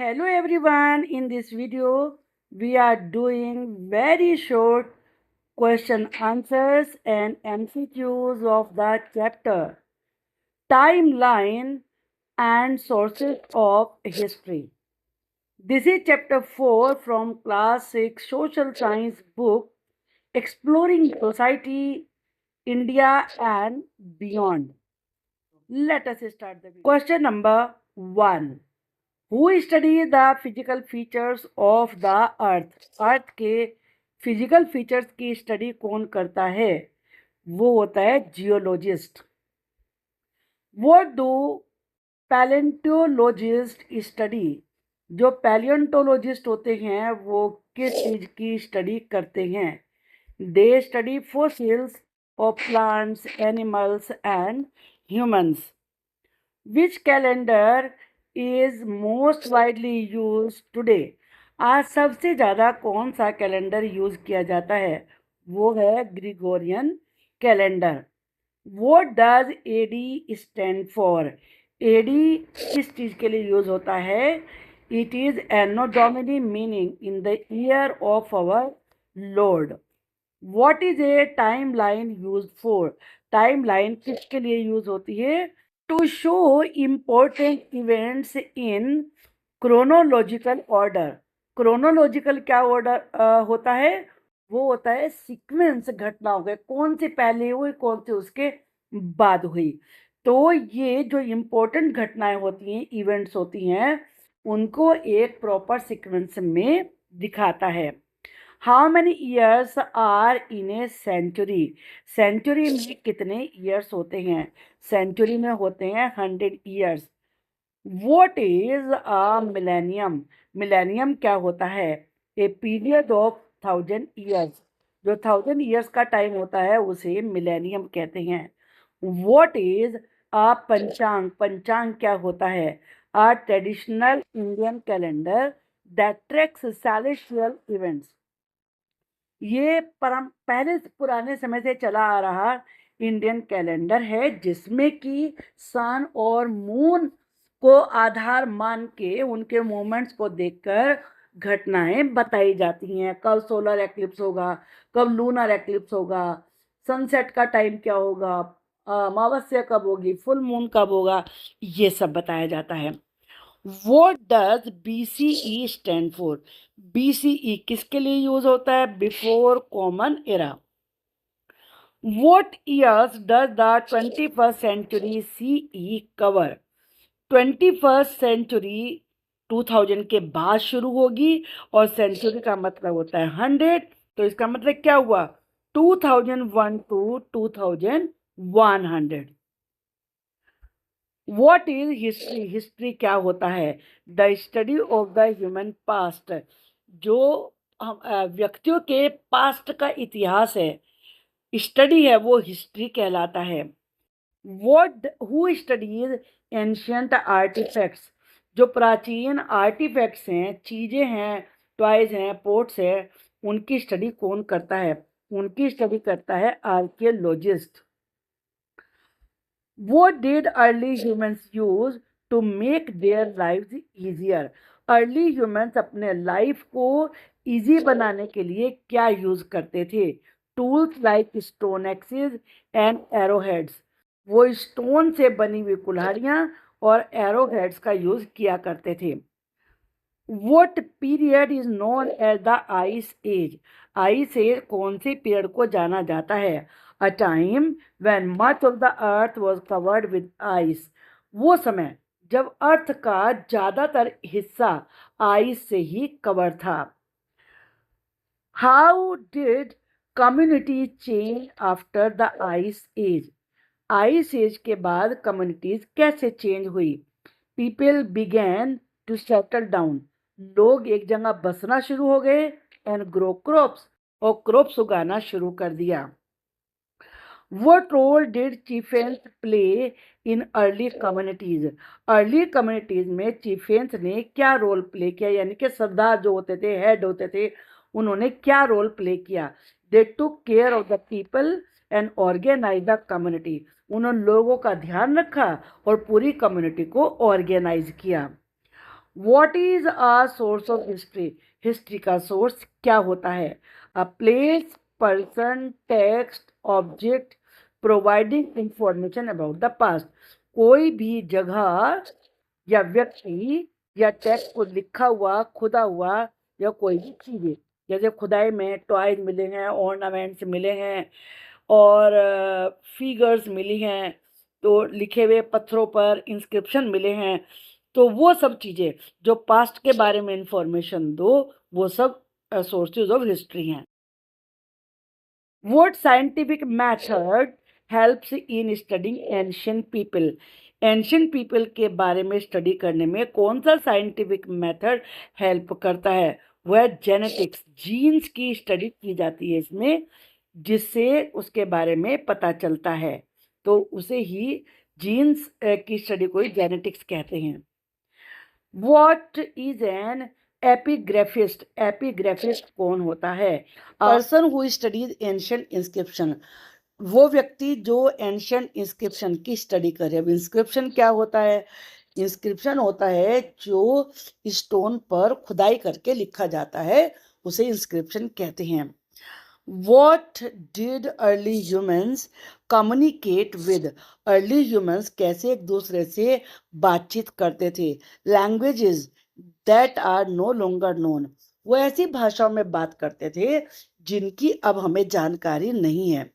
Hello everyone, in this video we are doing very short question answers and MCQs of the chapter Timeline and Sources of History. This is chapter 4 from class 6 social science book Exploring Society, India and Beyond. Let us start the video. Question number 1. Who study the physical features of the earth? अर्थ के physical features की study कौन करता है? वो होता है geologist. What do palaeontologist study? जो palaeontologist होते हैं वो किस चीज की स्टडी करते हैं? They study fossils of plants, animals and humans. Which calendar is most widely use today? आज सबसे ज़्यादा कौन सा कैलेंडर यूज किया जाता है? वो है Gregorian calendar. What does AD stand for? AD किस चीज़ के लिए यूज होता है? It is anno domini meaning in the year of our lord. What is a time line use for? Time line किसके लिए यूज होती है? To show important events in chronological order. Chronological क्या ऑर्डर होता है? वो होता है सीक्वेंस घटनाओं के, कौन से पहले हुई कौन से उसके बाद हुई. तो ये जो इम्पोर्टेंट घटनाएं होती हैं, इवेंट्स होती हैं, उनको एक प्रॉपर सीक्वेंस में दिखाता है. How many years are in a century? Century में कितने ईयर्स होते हैं? सेंचुरी में होते हैं 100 years. What is a millennium? Millennium क्या होता है? ए पीरियड ऑफ 1000 ईयर्स. जो 1000 ईयर्स का टाइम होता है उसे मिलेनियम कहते हैं. व्हाट इज अ पंचांग? पंचांग क्या होता है? A traditional Indian calendar that tracks celestial events. ये पहले पुराने समय से चला आ रहा इंडियन कैलेंडर है जिसमें कि सन और मून को आधार मान के उनके मूवमेंट्स को देखकर घटनाएं बताई जाती हैं. कब सोलर एक्लिप्स होगा, कब लूनर एक्लिप्स होगा, सनसेट का टाइम क्या होगा, अमावस्या कब होगी, फुल मून कब होगा, ये सब बताया जाता है. What does BCE stand for? BCE किसके लिए यूज होता है? Before common era. What years does the 21st century CE cover? 21st century 2000 के बाद शुरू होगी और सेंचुरी का मतलब होता है 100. तो इसका मतलब क्या हुआ? 2001 to 2100. What is history? History क्या होता है? The study of the human past. जो व्यक्तियों के पास्ट का इतिहास है, स्टडी है, वो हिस्ट्री कहलाता है. What who studies ancient artifacts? जो प्राचीन आर्टिफैक्ट्स हैं, चीज़ें हैं, टॉयज हैं, पोर्ट्स हैं, उनकी स्टडी कौन करता है? उनकी स्टडी करता है archaeologist. What did early humans use to make their lives easier? Early humans अपने लाइफ को इजी बनाने के लिए क्या यूज करते थे? Tools like stone axis and arrowheads. वो स्टोन से बनी हुई कुल्हाड़ियाँ और एरोहेड्स का यूज किया करते थे. What period is known as the ice age? Ice age कौन से पीरियड को जाना जाता है? A time when much of the earth was covered with ice. वो समय जब अर्थ का ज़्यादातर हिस्सा आइस से ही कवर था. How did community change after the ice age? Ice age के बाद कम्युनिटीज कैसे चेंज हुई? People began to settle down. लोग एक जगह बसना शुरू हो गए एंड ग्रो क्रॉप्स, और क्रॉप्स उगाना शुरू कर दिया. What role did chieftains play in early communities? Early communities में चिफेंस ने क्या रोल प्ले किया? यानी कि सरदार जो होते थे, हेड होते थे, उन्होंने क्या रोल प्ले किया? They took care of the people and organise the community. उन्होंने लोगों का ध्यान रखा और पूरी कम्युनिटी को ऑर्गेनाइज किया. What is a source of history? History का सोर्स क्या होता है? A place, person, text, object providing information about the past. कोई भी जगह या व्यक्ति या टेक्स्ट को लिखा हुआ, खुदा हुआ या कोई भी चीज़ें, जैसे खुदाई में टॉयज मिले हैं, ऑर्नामेंट्स मिले हैं और फिगर्स मिली हैं, तो लिखे हुए पत्थरों पर इंस्क्रिप्शन मिले हैं, तो वो सब चीज़ें जो पास्ट के बारे में इंफॉर्मेशन दो, वो सब सोर्सेज ऑफ हिस्ट्री हैं। What scientific method helps in studying ancient people? Ancient people के बारे में स्टडी करने में कौन सा साइंटिफिक मेथड हेल्प करता है? वह जेनेटिक्स, जीन्स की स्टडी की जाती है इसमें, जिससे उसके बारे में पता चलता है, तो उसे ही जीन्स की स्टडी को ही जेनेटिक्स कहते हैं। What is an एपिग्राफिस्ट? एपिग्राफिस्ट कौन होता है? Person who studies ancient inscription, वो व्यक्ति जो एंशियंट इंस्क्रिप्शन की स्टडी करे। अब इंस्क्रिप्शन क्या होता है? इंस्क्रिप्शन होता है जो स्टोन पर खुदाई करके लिखा जाता है, उसे इंस्क्रिप्शन कहते हैं। What did early humans communicate with? Early humans कैसे एक दूसरे से बातचीत करते थे? Languages that are no longer known, वो ऐसी भाषाओं में बात करते थे जिनकी अब हमें जानकारी नहीं है।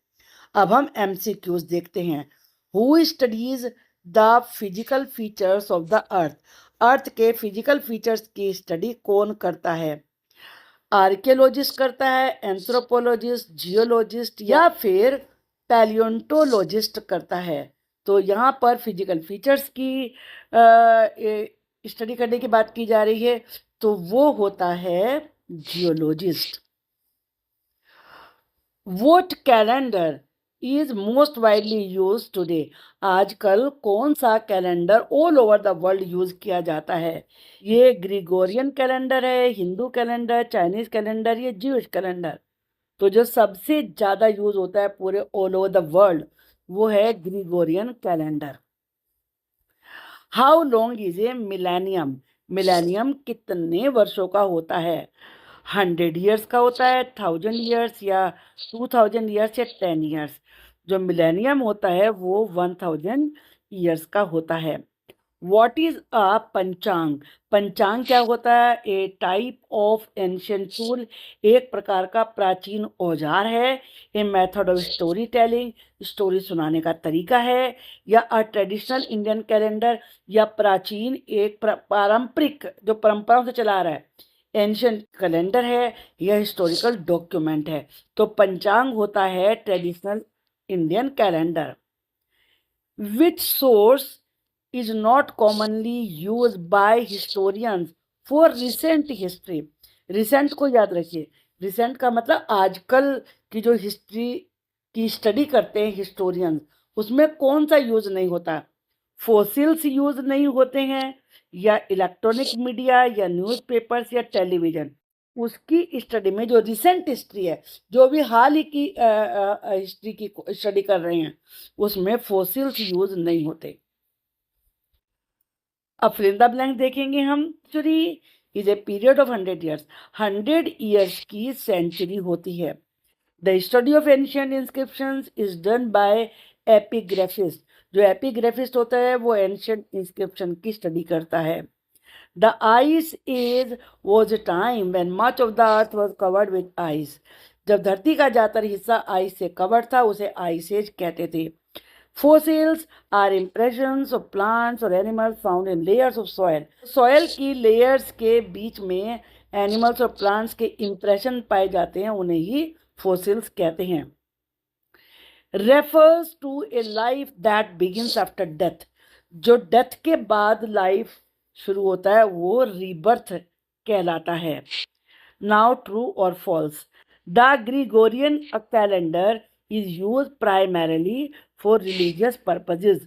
अब हम एमसीक्यूज देखते हैं। Who studies the physical features of the earth? Earth के फिजिकल फीचर्स की स्टडी कौन करता है? आर्कियोलॉजिस्ट करता है, एंथ्रोपोलॉजिस्ट, जियोलॉजिस्ट या फिर पैलियोंटोलॉजिस्ट करता है। तो यहाँ पर फिजिकल फीचर्स की स्टडी करने की बात की जा रही है, तो वो होता है geologist. What calendar is most widely use today? आजकल कौन सा calendar all over the world use किया जाता है? ये ग्रिगोरियन कैलेंडर है, हिंदू कैलेंडर, चाइनीज कैलेंडर, ये ज्यूइश कैलेंडर। तो जो सबसे ज़्यादा यूज होता है पूरे ऑल ओवर द वर्ल्ड, वो है Gregorian calendar. How long is a millennium? Millennium कितने वर्षों का होता है? 100 ईयर्स का होता है, 1000 ईयर्स या 2000 ईयर्स या 10 ईयर्स। जो मिलेनियम होता है वो 1000 ईयर्स का होता है। व्हाट इज अ पंचांग? पंचांग क्या होता है? ए टाइप ऑफ एंशियंट टूल, एक प्रकार का प्राचीन औजार है। A method of story telling, story सुनाने का तरीका है। या अ ट्रेडिशनल इंडियन कैलेंडर, या प्राचीन एक पारंपरिक जो परंपराओं से चला आ रहा है एंशियंट कैलेंडर है, यह हिस्टोरिकल डॉक्यूमेंट है। तो पंचांग होता है traditional Indian calendar. Which source is not commonly used by historians for recent history? Recent को याद रखिए, रिसेंट का मतलब आजकल की जो हिस्ट्री की स्टडी करते हैं हिस्टोरियंस, उसमें कौन सा यूज नहीं होता? फोसिल्स यूज नहीं होते हैं, या इलेक्ट्रॉनिक मीडिया, या न्यूज़पेपर्स, या टेलीविजन। उसकी स्टडी में जो रिसेंट हिस्ट्री है, जो भी हाल ही की हिस्ट्री की स्टडी कर रहे हैं, उसमें फोसिल्स यूज नहीं होते। अब फिल द ब्लैंक देखेंगे हम। Century is a period of 100 years. 100 years की सेंचुरी होती है। The study of ancient inscriptions is done by epigraphist. जो एपिग्राफिस्ट होता है वो एंशियंट इंस्क्रिप्शन की स्टडी करता है। The ice age was a time when much of the earth was covered with ice. जब धरती का ज़्यादातर हिस्सा आइस से कवर्ड था, उसे आइस एज कहते थे। Fossils are impressions of plants or animals found in layers of soil. Soil की layers के बीच में animals और plants के impression पाए जाते हैं, उन्हें ही fossils कहते हैं। Refers to a life that begins after death. जो death के बाद life शुरू होता है वो rebirth कहलाता है। Now true or false? The Gregorian calendar is used primarily for religious purposes.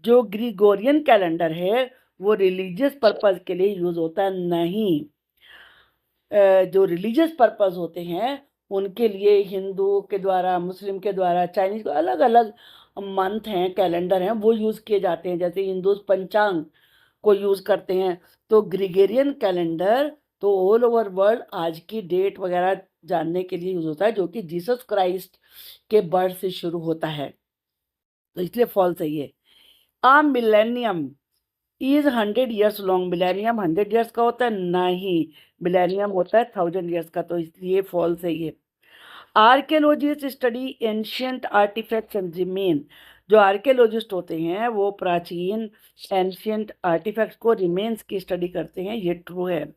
जो ग्रिगोरियन कैलेंडर है वो रिलीजियस पर्पस के लिए यूज होता है नहीं। जो रिलीजियस पर्पस होते हैं उनके लिए हिंदू के द्वारा, मुस्लिम के द्वारा, चाइनीज, अलग अलग मंथ हैं, कैलेंडर हैं, वो यूज़ किए जाते हैं। जैसे हिंदूज पंचांग को यूज़ करते हैं। तो ग्रिगोरियन कैलेंडर तो ऑल ओवर वर्ल्ड आज की डेट वगैरह जानने के लिए यूज़ होता है, जो कि जीसस क्राइस्ट के बर्थ से शुरू होता है, तो इसलिए फॉल्स है ये। Millennium is 100 years long. Millennium 100 years का होता है? नहीं, मिलेनियम होता है 1000 ईयर्स का, तो इसलिए फॉल्स है ये। Archaeologist study ancient artifacts and remain. जो आर्कियोलॉजिस्ट होते हैं वो प्राचीन एंशियंट आर्टिफैक्ट्स को, रिमेन्स की स्टडी करते हैं, ये ट्रू है।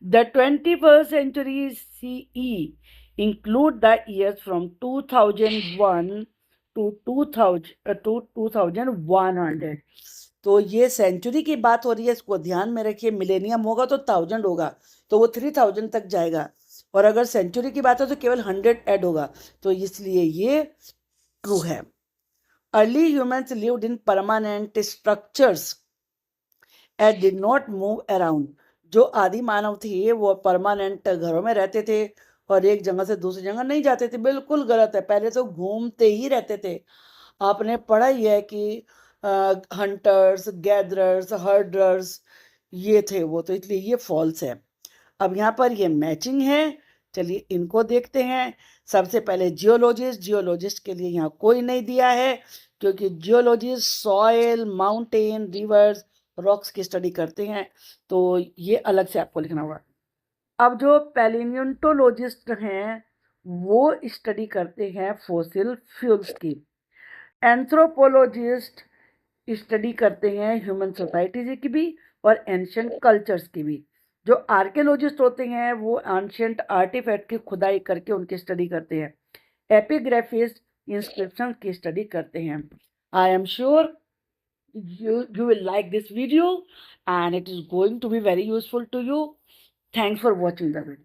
The 21st century CE include the years from 2001 to 2100। तो ये सेंचुरी की बात हो रही है, इसको ध्यान में रखिए। मिलेनियम होगा तो 1000 होगा, तो वो 3000 तक जाएगा, और अगर सेंचुरी की बात हो तो केवल 100 ऐड होगा, तो इसलिए ये ट्रू है। Early humans lived in permanent structures and did not move around. जो आदि मानव थे वो परमानेंट घरों में रहते थे और एक जगह से दूसरी जगह नहीं जाते थे। बिल्कुल गलत है, पहले तो घूमते ही रहते थे। आपने पढ़ा ही है कि हंटर्स, गैदरर्स, हर्डर्स ये थे वो, तो इसलिए ये फॉल्स है। अब यहाँ पर ये मैचिंग है, चलिए इनको देखते हैं। सबसे पहले जियोलॉजिस्ट, जियोलॉजिस्ट के लिए यहाँ कोई नहीं दिया है, क्योंकि geologist soil, mountain, reverse, rocks की स्टडी करते हैं, तो ये अलग से आपको लिखना होगा। अब जो पैलियोंटोलॉजिस्ट हैं वो स्टडी करते हैं फॉसिल फ्यूल्स की। एंथ्रोपोलॉजिस्ट स्टडी करते हैं ह्यूमन सोसाइटीज की भी और एंशियंट कल्चर्स की भी। जो आर्कियोलॉजिस्ट होते हैं वो एंशियंट आर्टिफैक्ट की खुदाई करके उनकी स्टडी करते हैं। एपिग्राफिस्ट इंस्क्रिप्शन की स्टडी करते हैं। I am sure you will like this video and it is going to be very useful to you. Thanks for watching the video.